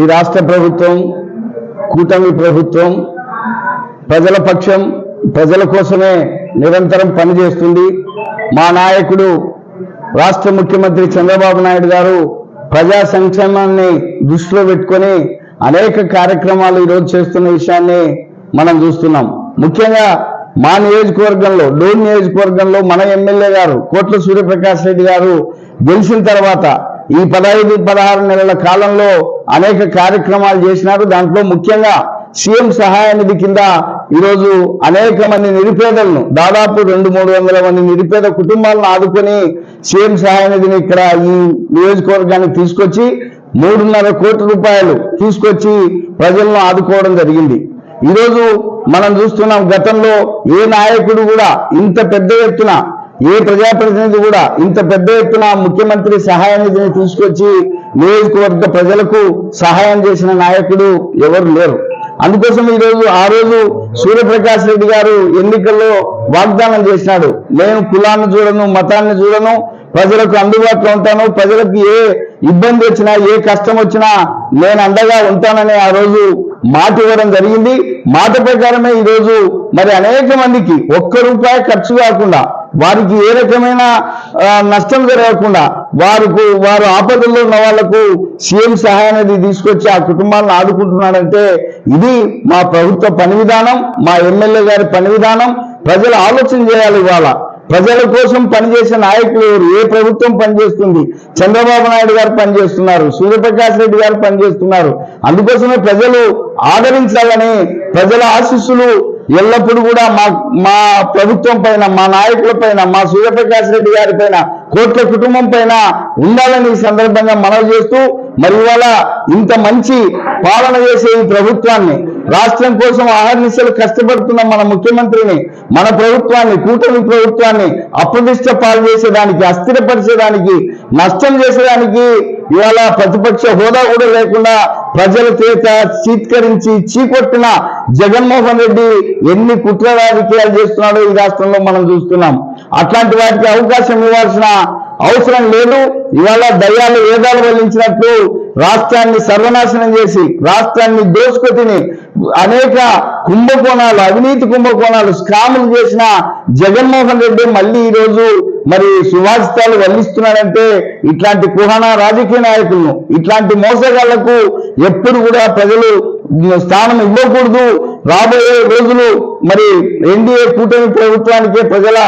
ఈ రాష్ట్ర ప్రభుత్వం కూటమి ప్రభుత్వం ప్రజల పక్షం ప్రజల కోసమే నిరంతరం పనిచేస్తుంది. మా నాయకుడు రాష్ట్ర ముఖ్యమంత్రి చంద్రబాబు నాయుడు గారు ప్రజా సంక్షేమాన్ని దృష్టిలో పెట్టుకొని అనేక కార్యక్రమాలు ఈరోజు చేస్తున్న విషయాన్ని మనం చూస్తున్నాం. ముఖ్యంగా మా నియోజకవర్గంలో డోన్ నియోజకవర్గంలో మన ఎమ్మెల్యే గారు కోట్ల సూర్యప్రకాష్ రెడ్డి గారు గెలిచిన తర్వాత ఈ 15-16 నెలల కాలంలో అనేక కార్యక్రమాలు చేసినారు. దాంట్లో ముఖ్యంగా సీఎం సహాయ నిధి కింద ఈరోజు అనేక మంది నిరుపేదలను దాదాపు 200-300 మంది నిరుపేద కుటుంబాలను ఆదుకొని సీఎం సహాయ నిధిని ఇక్కడ ఈ నియోజకవర్గానికి తీసుకొచ్చి 3.5 కోట్ల రూపాయలు తీసుకొచ్చి ప్రజలను ఆదుకోవడం జరిగింది. ఈరోజు మనం చూస్తున్నాం, గతంలో ఏ నాయకుడు కూడా ఇంత పెద్ద ఎత్తున ఏ ప్రజాప్రతినిధి కూడా ఇంత పెద్ద ఎత్తున ముఖ్యమంత్రి సహాయ నిధిని తీసుకొచ్చి నియోజకవర్గ ప్రజలకు సహాయం చేసిన నాయకుడు ఎవరు లేరు. అందుకోసం ఆ రోజు సూర్యప్రకాష్ రెడ్డి గారు ఎన్నికల్లో వాగ్దానం చేసినాడు, నేను కులాన్ని చూడను, మతాన్ని చూడను, ప్రజలకు అందుబాటులో ఉంటాను, ప్రజలకు ఏ ఇబ్బంది వచ్చినా ఏ కష్టం వచ్చినా నేను అండగా ఉంటానని ఆ రోజు మాట ఇవ్వడం జరిగింది. మాట ప్రకారమే ఈరోజు మరి అనేక మందికి ₹1 ఖర్చు కాకుండా వారికి ఏ రకమైన నష్టం జరగకుండా వారు ఆపదల్లో ఉన్న వాళ్లకు సీఎం సహాయ నిధి తీసుకొచ్చి ఆ కుటుంబాలను ఆదుకుంటున్నాడంటే ఇది మా ప్రభుత్వ పని విధానం, మా ఎమ్మెల్యే గారి పని విధానం. ప్రజలు ఆలోచన చేయాలి. ఇవాళ ప్రజల కోసం పనిచేసే నాయకులు ఎవరు? ఏ ప్రభుత్వం పనిచేస్తుంది? చంద్రబాబు నాయుడు గారు పనిచేస్తున్నారు, సూర్యప్రకాష్ రెడ్డి గారు పనిచేస్తున్నారు. అందుకోసమే ప్రజలు ఆదరించాలని ప్రజల ఆశీస్సులు ఎల్లప్పుడూ కూడా మా ప్రభుత్వం పైన, మా నాయకుల పైన, మా సూర్యప్రకాష్ రెడ్డి గారి పైన, కోట్ల కుటుంబం పైన ఉండాలని ఈ సందర్భంగా మనవి చేస్తూ, మరి ఇవాళ ఇంత మంచి పాలన చేసే ఈ ప్రభుత్వాన్ని, రాష్ట్రం కోసం అహర్నిశలు కష్టపడుతున్న మన ముఖ్యమంత్రిని, మన ప్రభుత్వాన్ని, కూటమి ప్రభుత్వాన్ని అప్రతిష్ట పాలు చేసేదానికి, అస్థిరపరిచేదానికి, నష్టం చేసేదానికి ఇవాళ ప్రతిపక్ష హోదా కూడా లేకుండా ప్రజల చేత చీత్కరించి చీకొట్టిన జగన్మోహన్ రెడ్డి ఎన్ని కుట్ర రాజకీయాలు చేస్తున్నాడో ఈ రాష్ట్రంలో మనం చూస్తున్నాం. అట్లాంటి వాటికి అవకాశం ఇవ్వాల్సిన అవసరం లేదు. ఇవాళ దయ్యాలు వేదాలు వల్లించినట్లు రాష్ట్రాన్ని సర్వనాశనం చేసి, రాష్ట్రాన్ని దోచుకొతిని అనేక కుంభకోణాలు, అవినీతి కుంభకోణాలు, స్కాములు చేసిన జగన్మోహన్ రెడ్డి మళ్ళీ ఈరోజు మరి సువాసితాలు వల్లిస్తున్నాడంటే ఇట్లాంటి కుహన రాజకీయ నాయకులను, ఇట్లాంటి మోసగాళ్లకు ఎప్పుడు కూడా ప్రజలు స్థానం ఇవ్వకూడదు. రాబోయే రోజులు మరి ఎన్డీఏ కూటమి ప్రభుత్వానికే ప్రజల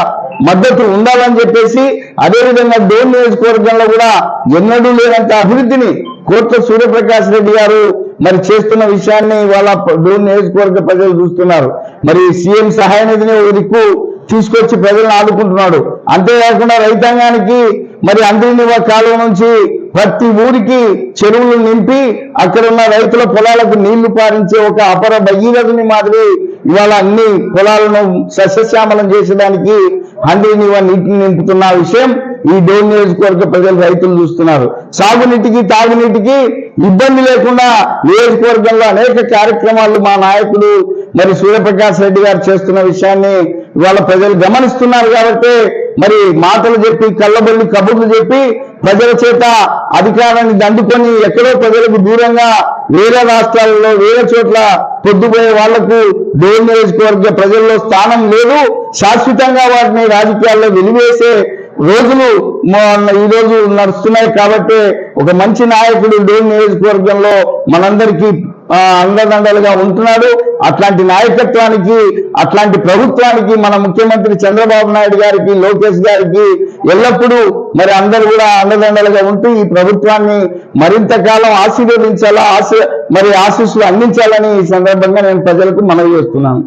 మద్దతు ఉండాలని చెప్పేసి, అదేవిధంగా డోన్ నియోజకవర్గంలో కూడా ఎన్నడూ లేనంత అభివృద్ధిని కోట్ల సూర్యప్రకాష్ రెడ్డి గారు మరి చేస్తున్న విషయాన్ని ఇవాళ డోన్ నియోజకవర్గ ప్రజలు చూస్తున్నారు. మరి సీఎం సహాయ నిధిని ఒక దిక్కు తీసుకొచ్చి ప్రజలను ఆదుకుంటున్నాడు. అంతేకాకుండా రైతాంగానికి మరి అంతర్నివ కాలువ నుంచి ప్రతి ఊరికి చెరువులు నింపి అక్కడ ఉన్న రైతుల పొలాలకు నీళ్లు పారించే ఒక అపర భగీరథుని మాదిరి ఇవాళ అన్ని పొలాలను సస్యశ్యామలం చేసేదానికి అంతర్నివ నీటిని నింపుతున్న విషయం ఈ డోన్ నియోజకవర్గ ప్రజలు, రైతులు చూస్తున్నారు. సాగునీటికి తాగునీటికి ఇబ్బంది లేకుండా నియోజకవర్గంలో అనేక కార్యక్రమాలు మా నాయకుడు మరి సూర్యప్రకాష్ రెడ్డి గారు చేస్తున్న విషయాన్ని ఇవాళ ప్రజలు గమనిస్తున్నారు. కాబట్టి మరి మాటలు చెప్పి, కళ్ళబొల్లి కబుర్లు చెప్పి ప్రజల చేత అధికారాన్ని దండుకొని ఎక్కడో ప్రజలకు దూరంగా వేరే రాష్ట్రాలలో వేరే చోట్ల పొద్దుపోయే వాళ్లకు డోన్ నియోజకవర్గ ప్రజల్లో స్థానం లేదు. శాశ్వతంగా వాటిని రాజకీయాల్లో వెలివేసే రోజులు ఈ రోజు నడుస్తున్నాయి. కాబట్టి ఒక మంచి నాయకుడు డోన్ నియోజకవర్గంలో మనందరికీ అండదండలుగా ఉంటున్నాడు. అట్లాంటి నాయకత్వానికి, అట్లాంటి ప్రభుత్వానికి మన ముఖ్యమంత్రి చంద్రబాబు నాయుడు గారికి, లోకేష్ గారికి ఎల్లప్పుడూ మరి అందరూ కూడా అండదండలుగా ఉంటూ ఈ ప్రభుత్వాన్ని మరింత కాలం ఆశీర్వదించాలా, ఆశీస్సులు అందించాలని ఈ సందర్భంగా నేను ప్రజలకు మనవి చేస్తున్నాను.